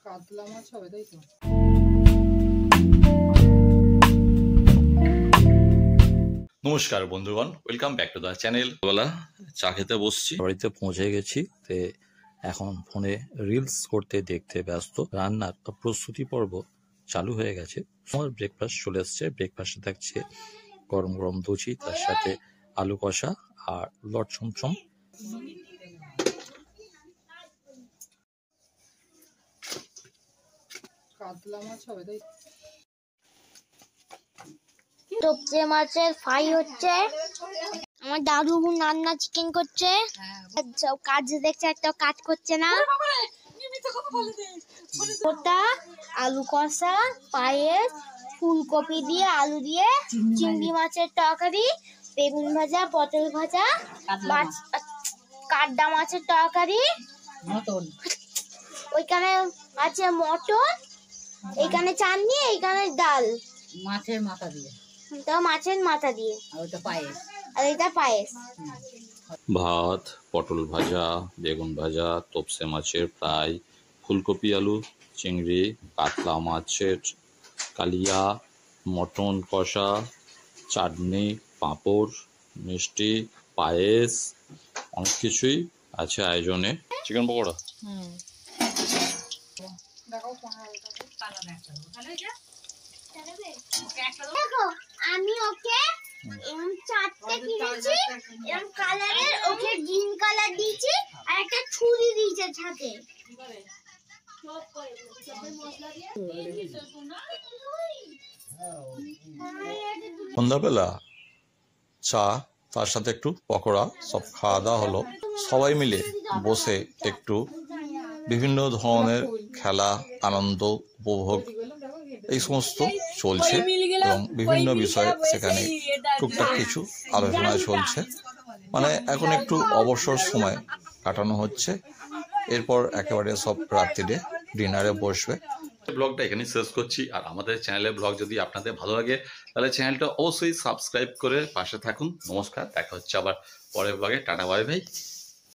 কাতলা মাছ হবে তাই তো। নমস্কার বন্ধুগণ, welcome back to the channel. বেলা চা খেতে বসছি, বাড়িতে পৌঁছে গেছি। তে এখন ফোনে রিলস করতে দেখতে ব্যস্ত। রান্নার প্রস্তুতি পর্ব চালু হয়ে গেছে। আমার ব্রেকফাস্ট চলে এসছে। ব্রেকফাস্টে থাকছে গরম গরম লুচি, তার সাথে আলু কষা আর লট চমচম। কাতলা মাছ হবে তাই। টপচে মাছের ফ্রাই হচ্ছে। আমার দাদু রান্না চিকেন করছে। সব কাজ দেখছে, একটা কাজ করছে না। ওটা আলু কষা, পায়েস, ফুলকপি দিয়ে আলু দিয়ে, চিংড়ি মাছের তরকারি, বেগুন ভাজা, পটল ভাজা, মাছ, কাড্ডা মাছের তরকারি, মটন ওইখানে আছে মটন, এইখানে চাটনি, এইখানে ডাল, মাছের মাথা দিয়ে, তো মাছের মাথা দিয়ে, আর ওটা পায়েস। আর এটা পায়েস। ভাত, পটল ভাজা, বেগুন ভাজা, তপসে মাছের ফ্রাই, ফুলকপি আলু, চিংড়ি, কাতলা মাছের কালিয়া, মটন কষা, চাটনি, পাঁপড়, মিষ্টি, পায়েস, অনেক কিছুই আছে আয়োজনে। চিকেন পকোড়া দেখো, আমি ওকে এরকম চারটে কিনেছি, এরকম কালারের, ওকে গ্রিন কালার দিয়েছি, আর একটা ছুরি দিয়েছে সাথে। সন্ধ্যাবেলা চা, তার সাথে একটু পকোড়া, সব খাওয়া দাওয়া হলো। সবাই মিলে বসে একটু বিভিন্ন ধরনের খেলা, আনন্দ, উপভোগ এই সমস্ত চলছে এবং বিভিন্ন বিষয়ে সেখানে টুকটাক কিছু আলোচনা চলছে। মানে এখন একটু অবসর সময় কাটানো হচ্ছে। এরপর একেবারে সব রাত্রিরে ডিনারে বসবে। ব্লগটা এখানেই শেষ করছি। আর আমাদের চ্যানেলের ব্লগ যদি আপনাদের ভালো লাগে তাহলে চ্যানেলটা অবশ্যই সাবস্ক্রাইব করে পাশে থাকুন। নমস্কার, দেখা হচ্ছে আবার পরের ব্লগে। Tata, bye bye.